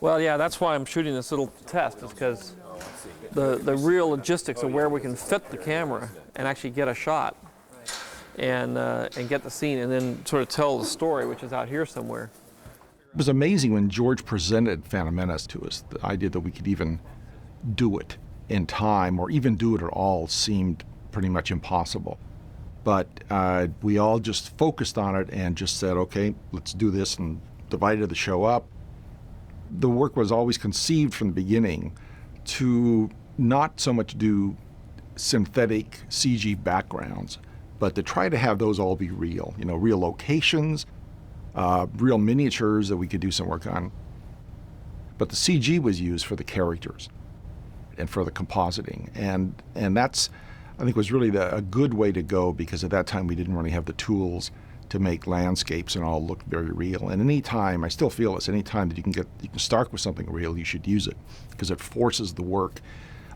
Well, yeah, that's why I'm shooting this little test, is because the real logistics of where we can fit the camera and actually get a shot and get the scene and then sort of tell the story, which is out here somewhere. It was amazing when George presented Phantom Menace to us. The idea that we could even do it in time or even do it at all seemed pretty much impossible. But we all just focused on it and just said, okay, let's do this, and divided the show up. The work was always conceived from the beginning to not so much do synthetic CG backgrounds, but to try to have those all be real, real locations, real miniatures that we could do some work on. But the CG was used for the characters and for the compositing. And that's, I think, was really a good way to go, because at that time we didn't really have the tools to make landscapes and all look very real. And any time, I still feel this, any time that you can start with something real, you should use it, because it forces the work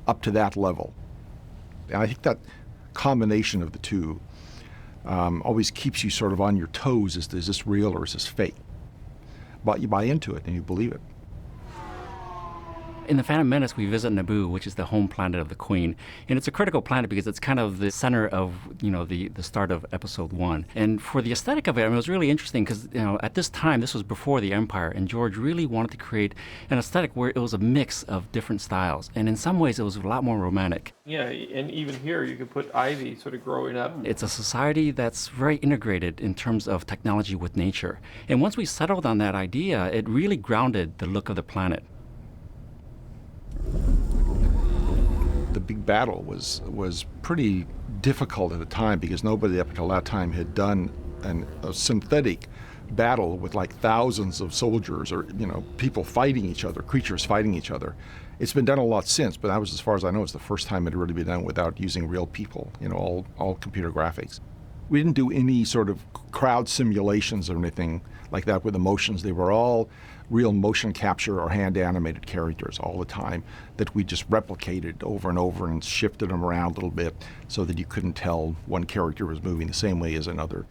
up to that level. And I think that combination of the two always keeps you sort of on your toes. Is this real or is this fake? But you buy into it and you believe it. In The Phantom Menace, we visit Naboo, which is the home planet of the Queen. And it's a critical planet because it's kind of the center of, the start of Episode 1. And for the aesthetic of it, it was really interesting because, at this time, this was before the Empire, and George really wanted to create an aesthetic where it was a mix of different styles. And in some ways, it was a lot more romantic. Yeah, and even here you could put ivy sort of growing up. It's a society that's very integrated in terms of technology with nature. And once we settled on that idea, it really grounded the look of the planet. The big battle was pretty difficult at the time, because nobody up until that time had done a synthetic battle with like thousands of soldiers or people fighting each other, creatures fighting each other. It's been done a lot since, but that was, as far as I know, it's the first time it had really been done without using real people, all computer graphics. We didn't do any sort of crowd simulations or anything like that with emotions. They were all real motion capture or hand animated characters all the time that we just replicated over and over and shifted them around a little bit so that you couldn't tell one character was moving the same way as another.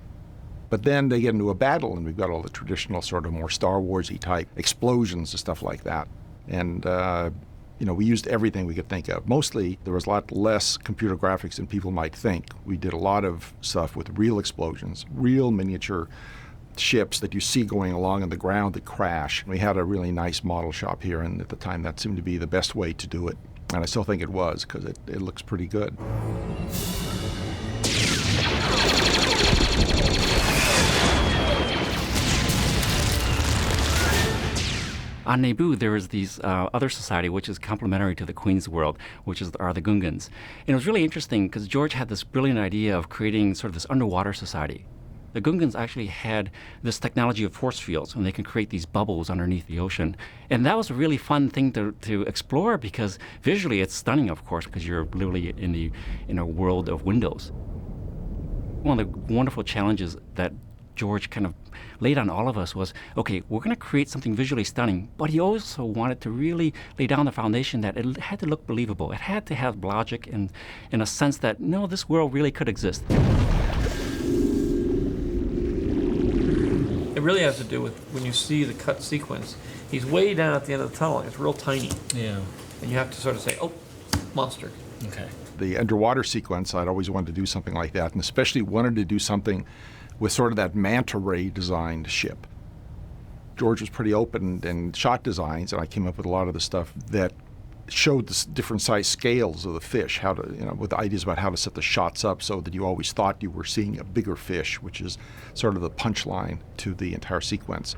But then they get into a battle and we've got all the traditional sort of more Star Wars-y type explosions and stuff like that. And we used everything we could think of. Mostly, there was a lot less computer graphics than people might think. We did a lot of stuff with real explosions, real miniature ships that you see going along on the ground that crash. We had a really nice model shop here, and at the time that seemed to be the best way to do it. And I still think it was, because it looks pretty good. On Naboo, there is these other society, which is complementary to the Queen's world, which are the Gungans. And it was really interesting because George had this brilliant idea of creating sort of this underwater society. The Gungans actually had this technology of force fields, and they can create these bubbles underneath the ocean. And that was a really fun thing to explore, because visually it's stunning, of course, because you're literally in a world of windows. One of the wonderful challenges that George kind of laid on all of us was, okay, we're going to create something visually stunning, but he also wanted to really lay down the foundation that it had to look believable. It had to have logic and in a sense that, no, this world really could exist. It really has to do with when you see the cut sequence. He's way down at the end of the tunnel. It's real tiny. Yeah. And you have to sort of say, oh, monster. Okay. The underwater sequence, I'd always wanted to do something like that, and especially wanted to do something with sort of that manta ray designed ship. George was pretty open in shot designs, and I came up with a lot of the stuff that showed the different size scales of the fish, how to, with ideas about how to set the shots up so that you always thought you were seeing a bigger fish, which is sort of the punchline to the entire sequence.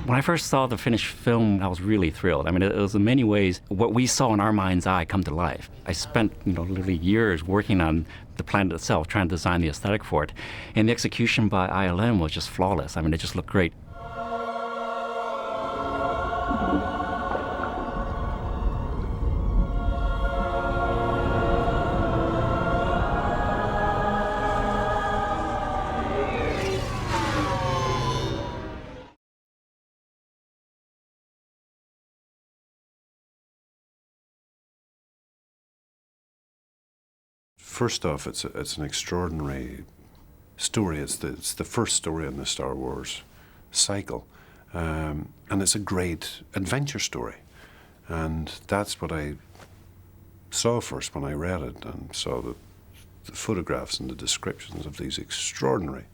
When I first saw the finished film, I was really thrilled. I mean, it was in many ways what we saw in our mind's eye come to life. I spent, literally years working on the planet itself, trying to design the aesthetic for it. And the execution by ILM was just flawless. I mean, it just looked great. First off, it's an extraordinary story. It's the first story in the Star Wars cycle. And it's a great adventure story. And that's what I saw first when I read it and saw the photographs and the descriptions of these extraordinary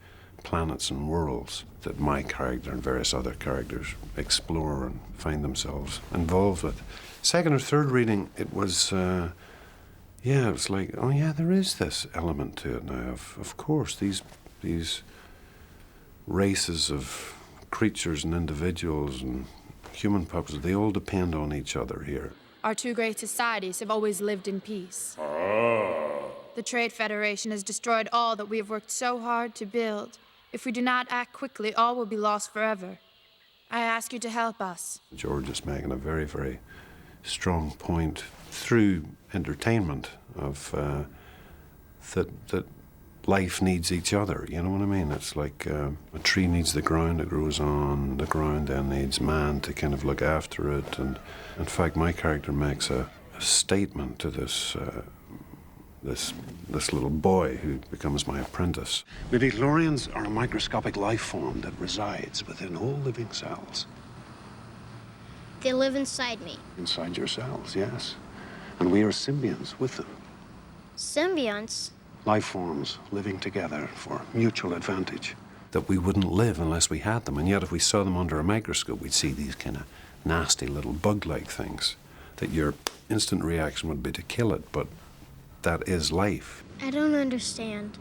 planets and worlds that my character and various other characters explore and find themselves involved with. Second or third reading, it was, it was like, oh yeah, there is this element to it now. Of course, these races of creatures and individuals and human puppets, they all depend on each other here. Our two great societies have always lived in peace. The Trade Federation has destroyed all that we have worked so hard to build. If we do not act quickly, all will be lost forever. I ask you to help us. George is making a very, very strong point through entertainment of that life needs each other, you know what I mean? It's like a tree needs the ground it grows on, the ground then needs man to kind of look after it. And in fact, my character makes a statement to this little boy who becomes my apprentice. Midichlorians are a microscopic life form that resides within all living cells. They live inside me. Inside your cells, yes. And we are symbionts with them. Symbionts? Life forms living together for mutual advantage. That we wouldn't live unless we had them, and yet if we saw them under a microscope, we'd see these kind of nasty little bug-like things that your instant reaction would be to kill it, but that is life. I don't understand.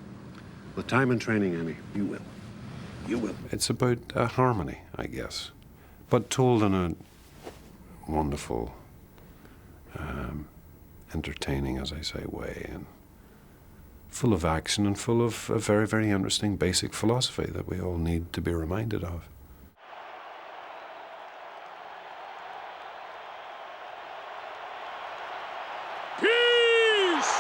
With time and training, Annie, you will. You will. It's about harmony, I guess, but told in a wonderful, entertaining, as I say, way, and full of action and full of a very, very interesting basic philosophy that we all need to be reminded of. Peace!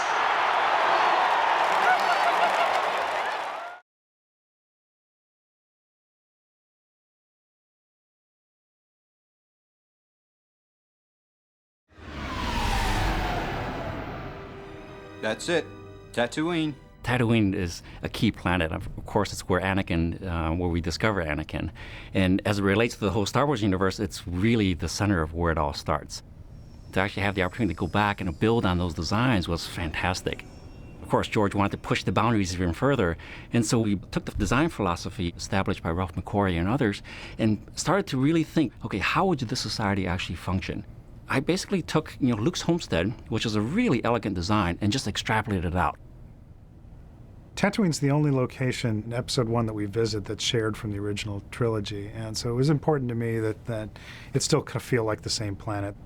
That's it. Tatooine. Tatooine is a key planet. Of course, it's where where we discover Anakin. And as it relates to the whole Star Wars universe, it's really the center of where it all starts. To actually have the opportunity to go back and build on those designs was fantastic. Of course, George wanted to push the boundaries even further, and so we took the design philosophy established by Ralph McQuarrie and others and started to really think, okay, how would this society actually function? I basically took Luke's homestead, which is a really elegant design, and just extrapolated it out. Tatooine's the only location in Episode 1 that we visit that's shared from the original trilogy, and so it was important to me that it still could feel like the same planet.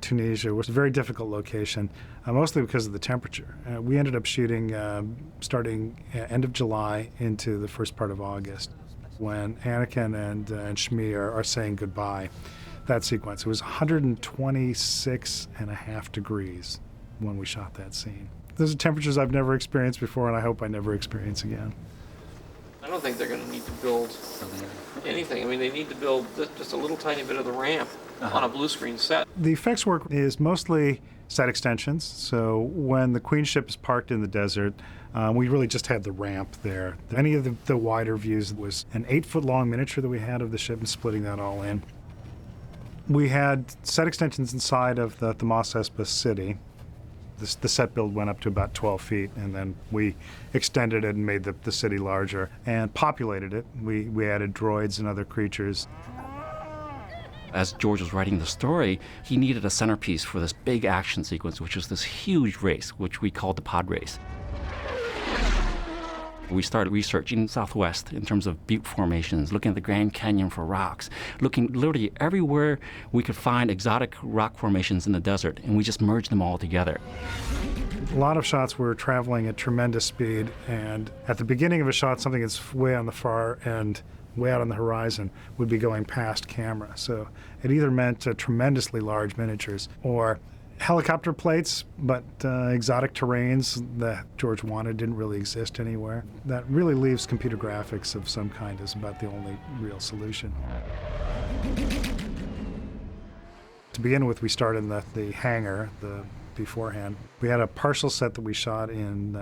Tunisia was a very difficult location, mostly because of the temperature. We ended up shooting starting end of July into the first part of August, when Anakin and Shmi are saying goodbye. That sequence, it was 126.5 degrees when we shot that scene. Those are temperatures I've never experienced before, and I hope I never experience again. I don't think they're going to need to build anything. I mean, they need to build just a little tiny bit of the ramp on a blue screen set. The effects work is mostly set extensions. So when the Queen ship is parked in the desert, we really just had the ramp there. Any of the wider views was an 8-foot-long miniature that we had of the ship and splitting that all in. We had set extensions inside of the Mos Espa city. The set build went up to about 12 feet, and then we extended it and made the city larger and populated it. We added droids and other creatures. As George was writing the story, he needed a centerpiece for this big action sequence, which was this huge race, which we called the pod race. We started researching Southwest in terms of butte formations, looking at the Grand Canyon for rocks, looking literally everywhere we could find exotic rock formations in the desert, and we just merged them all together. A lot of shots were traveling at tremendous speed, and at the beginning of a shot, something that's way on the far end, way out on the horizon, would be going past camera. So it either meant tremendously large miniatures or helicopter plates, but exotic terrains that George wanted didn't really exist anywhere. That really leaves computer graphics of some kind as about the only real solution. To begin with, we started in the hangar beforehand. We had a partial set that we shot in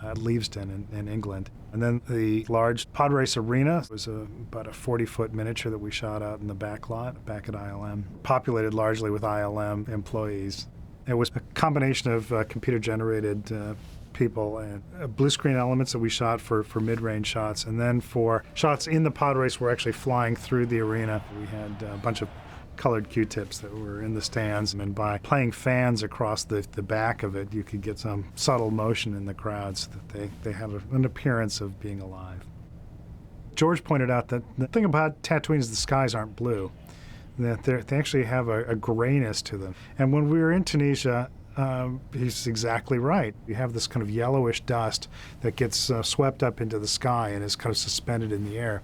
Leavesden in England. And then the large pod race arena was about a 40-foot miniature that we shot out in the back lot, back at ILM, populated largely with ILM employees. It was a combination of computer-generated people and blue screen elements that we shot for mid-range shots. And then for shots in the pod race, we're actually flying through the arena. We had a bunch of colored Q-tips that were in the stands, and by playing fans across the back of it, you could get some subtle motion in the crowd so that they had an appearance of being alive. George pointed out that the thing about Tatooine is the skies aren't blue, that they actually have a grayness to them. And when we were in Tunisia, he's exactly right. You have this kind of yellowish dust that gets swept up into the sky and is kind of suspended in the air.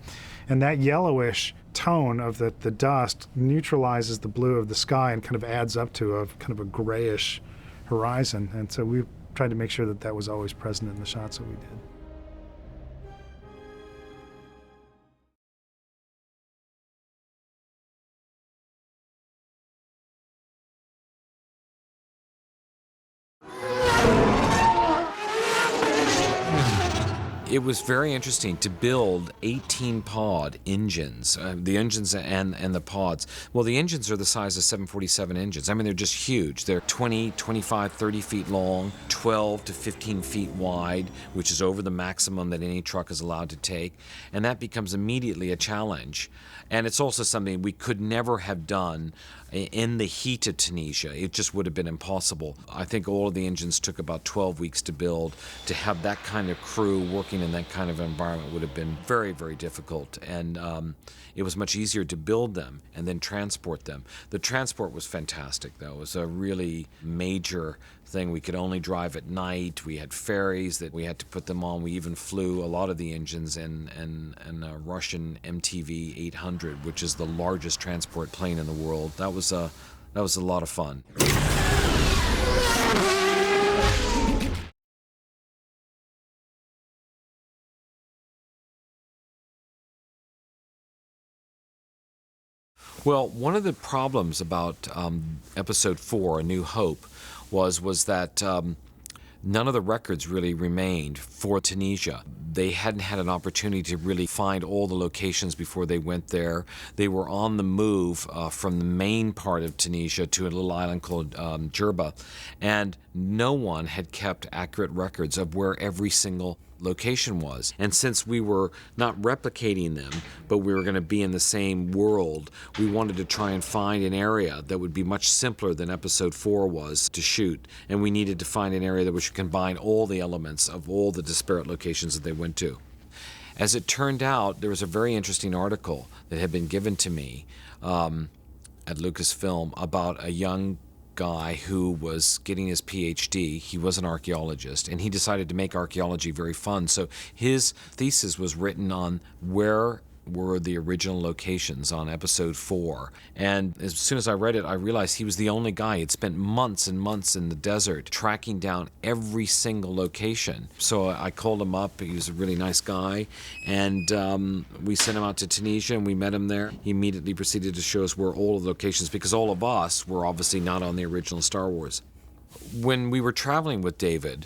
And that yellowish tone of the dust neutralizes the blue of the sky and kind of adds up to a kind of a grayish horizon. And so we tried to make sure that that was always present in the shots that we did. It was very interesting to build 18-pod engines, the engines and the pods. Well, the engines are the size of 747 engines. I mean, they're just huge. They're 20, 25, 30 feet long, 12 to 15 feet wide, which is over the maximum that any truck is allowed to take. And that becomes immediately a challenge. And it's also something we could never have done in the heat of Tunisia. It just would have been impossible. I think all of the engines took about 12 weeks to build. To have that kind of crew working in that kind of environment would have been very, very difficult. And it was much easier to build them and then transport them. The transport was fantastic, though. It was a really major thing. We could only drive at night. We had ferries that we had to put them on. We even flew a lot of the engines in a Russian MTV 800, which is the largest transport plane in the world. That was a lot of fun. Well, one of the problems about Episode 4, A New Hope, was that none of the records really remained for Tunisia. They hadn't had an opportunity to really find all the locations before they went there. They were on the move from the main part of Tunisia to a little island called Jerba, and no one had kept accurate records of where every single location was. And since we were not replicating them, but we were going to be in the same world, we wanted to try and find an area that would be much simpler than Episode 4 was to shoot. And we needed to find an area that would combine all the elements of all the disparate locations that they went to. As it turned out, there was a very interesting article that had been given to me at Lucasfilm about a young guy who was getting his PhD. He was an archaeologist, and he decided to make archaeology very fun. So his thesis was written on where were the original locations on Episode 4. And as soon as I read it, I realized he was the only guy. He'd spent months and months in the desert tracking down every single location. So I called him up. He was a really nice guy. And we sent him out to Tunisia, and we met him there. He immediately proceeded to show us where all of the locations, because all of us were obviously not on the original Star Wars. When we were traveling with David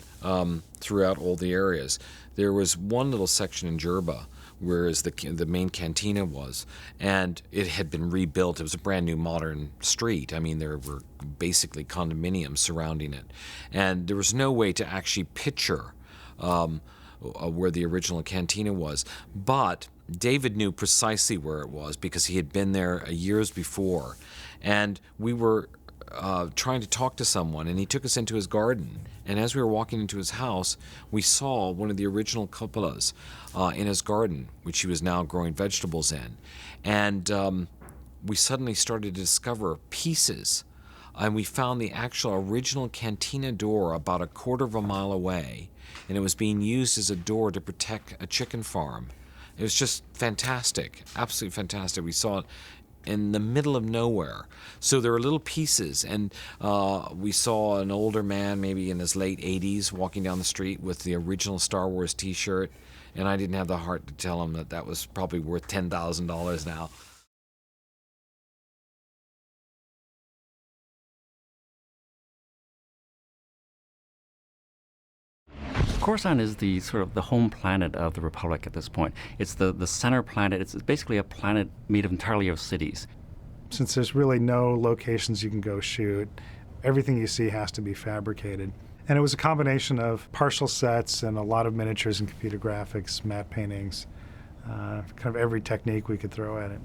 throughout all the areas, there was one little section in Jerba whereas the main cantina was, and it had been rebuilt. It was a brand new modern street. I mean, there were basically condominiums surrounding it, and there was no way to actually picture where the original cantina was. But David knew precisely where it was because he had been there years before, and we were trying to talk to someone, and he took us into his garden. And as we were walking into his house, we saw one of the original cupolas in his garden, which he was now growing vegetables in. And we suddenly started to discover pieces, and we found the actual original cantina door about a quarter of a mile away, and it was being used as a door to protect a chicken farm. It was just fantastic, absolutely fantastic. We saw it in the middle of nowhere. So there were little pieces, and we saw an older man, maybe in his late 80s, walking down the street with the original Star Wars t-shirt, and I didn't have the heart to tell him that that was probably worth $10,000 now. Coruscant is the sort of the home planet of the Republic at this point. It's the center planet. It's basically a planet made entirely of cities. Since there's really no locations you can go shoot, everything you see has to be fabricated. And it was a combination of partial sets and a lot of miniatures and computer graphics, matte paintings, kind of every technique we could throw at it.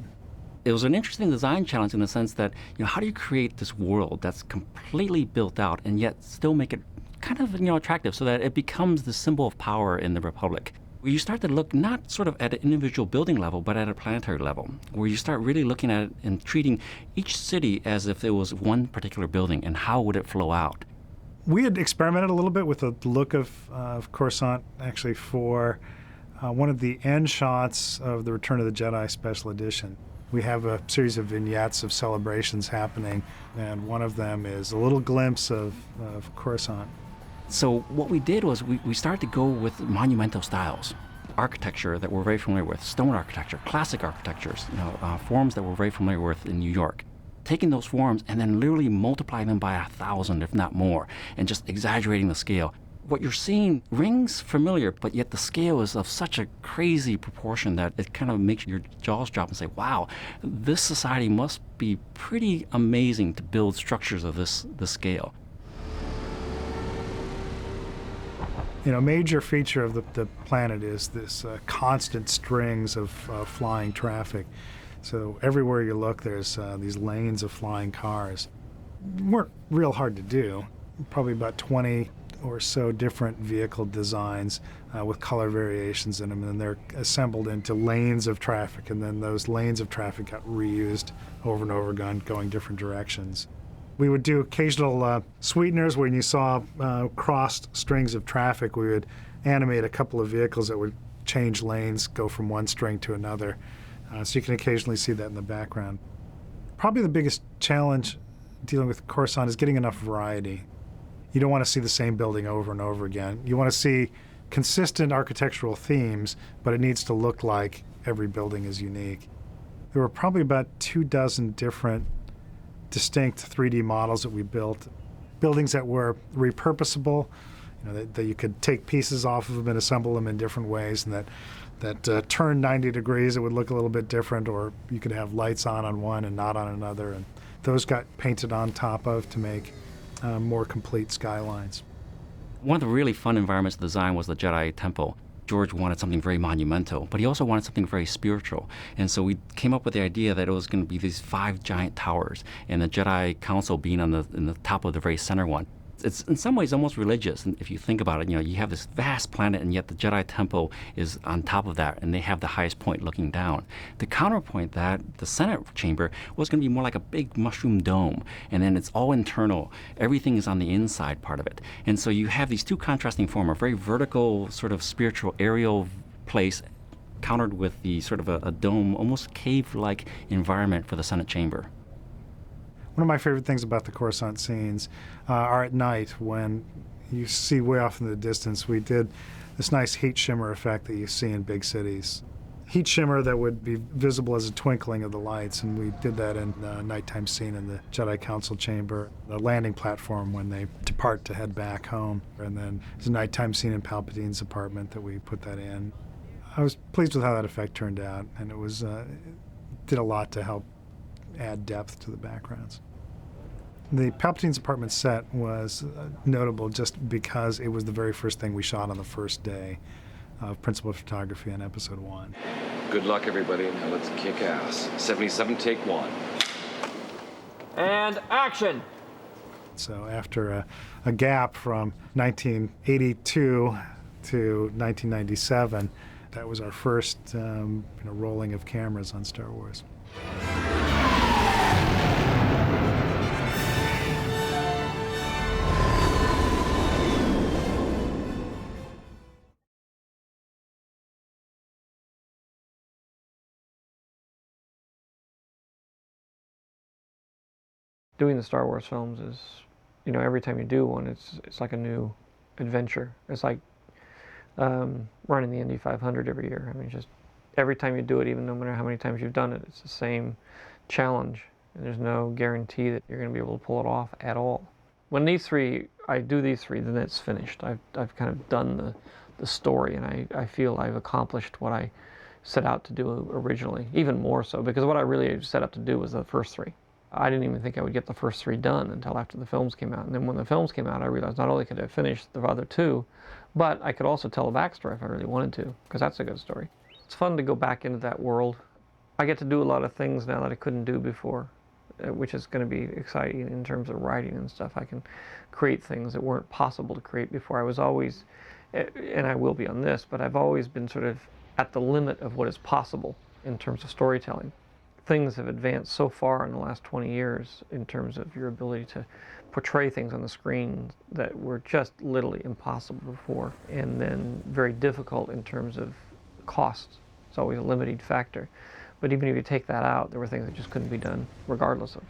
It was an interesting design challenge in the sense that, how do you create this world that's completely built out and yet still make it kind of, attractive so that it becomes the symbol of power in the Republic? Where you start to look not sort of at an individual building level, but at a planetary level, where you start really looking at it and treating each city as if it was one particular building and how would it flow out. We had experimented a little bit with the look of Coruscant, actually, for one of the end shots of the Return of the Jedi Special Edition. We have a series of vignettes of celebrations happening, and one of them is a little glimpse of Coruscant. So what we did was we started to go with monumental styles, architecture that we're very familiar with, stone architecture, classic architectures, forms that we're very familiar with in New York. Taking those forms and then literally multiplying them by 1,000, if not more, and just exaggerating the scale. What you're seeing rings familiar, but yet the scale is of such a crazy proportion that it kind of makes your jaws drop and say, wow, this society must be pretty amazing to build structures of this scale. A major feature of the planet is this constant strings of flying traffic. So everywhere you look, there's these lanes of flying cars. Weren't real hard to do. Probably about 20 or so different vehicle designs with color variations in them, and they're assembled into lanes of traffic, and then those lanes of traffic got reused over and over again, going different directions. We would do occasional sweeteners. When you saw crossed strings of traffic, we would animate a couple of vehicles that would change lanes, go from one string to another. So you can occasionally see that in the background. Probably the biggest challenge dealing with Coruscant is getting enough variety. You don't want to see the same building over and over again. You want to see consistent architectural themes, but it needs to look like every building is unique. There were probably about 24 different distinct 3D models that we built. Buildings that were repurposable, that you could take pieces off of them and assemble them in different ways, and that turned 90 degrees, it would look a little bit different, or you could have lights on one and not on another. And those got painted on top of to make more complete skylines. One of the really fun environments to design was the Jedi Temple. George wanted something very monumental, but he also wanted something very spiritual. And so we came up with the idea that it was going to be these 5 giant towers, and the Jedi Council being in the top of the very center one. It's in some ways almost religious, and if you think about it, you have this vast planet, and yet the Jedi Temple is on top of that, and they have the highest point looking down. The counterpoint, that the Senate chamber was going to be more like a big mushroom dome, and then it's all internal. Everything is on the inside part of it. And so you have these two contrasting forms, a very vertical, sort of spiritual aerial place, countered with the sort of a dome, almost cave-like environment for the Senate chamber. One of my favorite things about the Coruscant scenes are at night when you see way off in the distance. We did this nice heat shimmer effect that you see in big cities. Heat shimmer that would be visible as a twinkling of the lights, and we did that in the nighttime scene in the Jedi Council chamber, the landing platform when they depart to head back home. And then there's a nighttime scene in Palpatine's apartment that we put that in. I was pleased with how that effect turned out, and it was did a lot to help add depth to the backgrounds. The Palpatine's apartment set was notable just because it was the very first thing we shot on the first day of principal photography on Episode 1. Good luck, everybody. Now let's kick ass. 77, take 1. And action! So after a gap from 1982 to 1997, that was our first rolling of cameras on Star Wars. Doing the Star Wars films is, every time you do one, it's like a new adventure. It's like running the Indy 500 every year. I mean, just every time you do it, even no matter how many times you've done it, it's the same challenge. And there's no guarantee that you're going to be able to pull it off at all. When these three, I do these three, then it's finished. I've kind of done the story, and I feel I've accomplished what I set out to do originally, even more so, because what I really set out to do was the first three. I didn't even think I would get the first three done until after the films came out. And then when the films came out, I realized not only could I finish the other two, but I could also tell a backstory if I really wanted to, because that's a good story. It's fun to go back into that world. I get to do a lot of things now that I couldn't do before, which is going to be exciting in terms of writing and stuff. I can create things that weren't possible to create before. I was always, and I will be on this, but I've always been sort of at the limit of what is possible in terms of storytelling. Things have advanced so far in the last 20 years in terms of your ability to portray things on the screen that were just literally impossible before, and then very difficult in terms of cost. It's always a limiting factor. But even if you take that out, there were things that just couldn't be done regardless of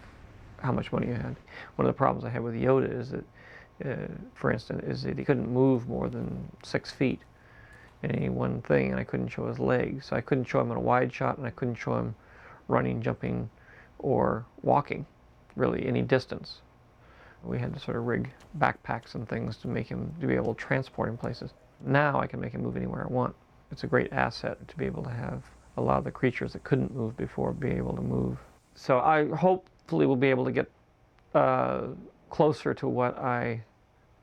how much money you had. One of the problems I had with Yoda is that, for instance, is that he couldn't move more than 6 feet in any one thing, and I couldn't show his legs. So I couldn't show him in a wide shot, and I couldn't show him running, jumping, or walking, really, any distance. We had to sort of rig backpacks and things to make him, to be able to transport him places. Now I can make him move anywhere I want. It's a great asset to be able to have a lot of the creatures that couldn't move before be able to move. So I hopefully will be able to get closer to what I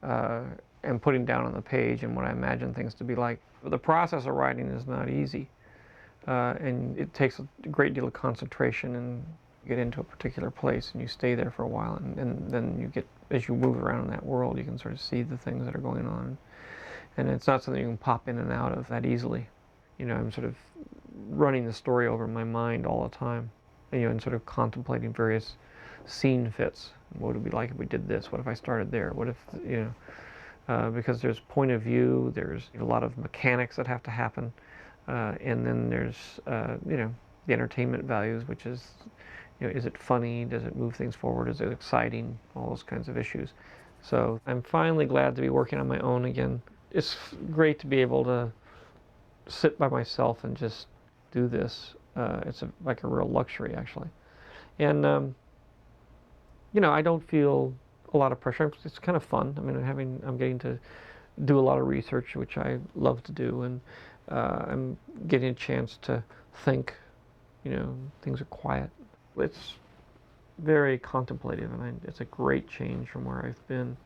am putting down on the page and what I imagine things to be like. But the process of writing is not easy. And it takes a great deal of concentration, and you get into a particular place and you stay there for a while, and then you get, as you move around in that world, you can sort of see the things that are going on. And it's not something you can pop in and out of that easily. You know, I'm sort of running the story over in my mind all the time, and, you know, and sort of contemplating various scene fits. What would it be like if we did this? What if I started there? What if, you know, because there's point of view, there's a lot of mechanics that have to happen. And then there's, you know, the entertainment values, which is, you know, is it funny? Does it move things forward? Is it exciting? All those kinds of issues. So I'm finally glad to be working on my own again. It's great to be able to sit by myself and just do this. It's like a real luxury, actually. And, you know, I don't feel a lot of pressure. It's kind of fun. I mean, I'm getting to do a lot of research, which I love to do, and I'm getting a chance to think. You know, things are quiet. It's very contemplative, and it's a great change from where I've been.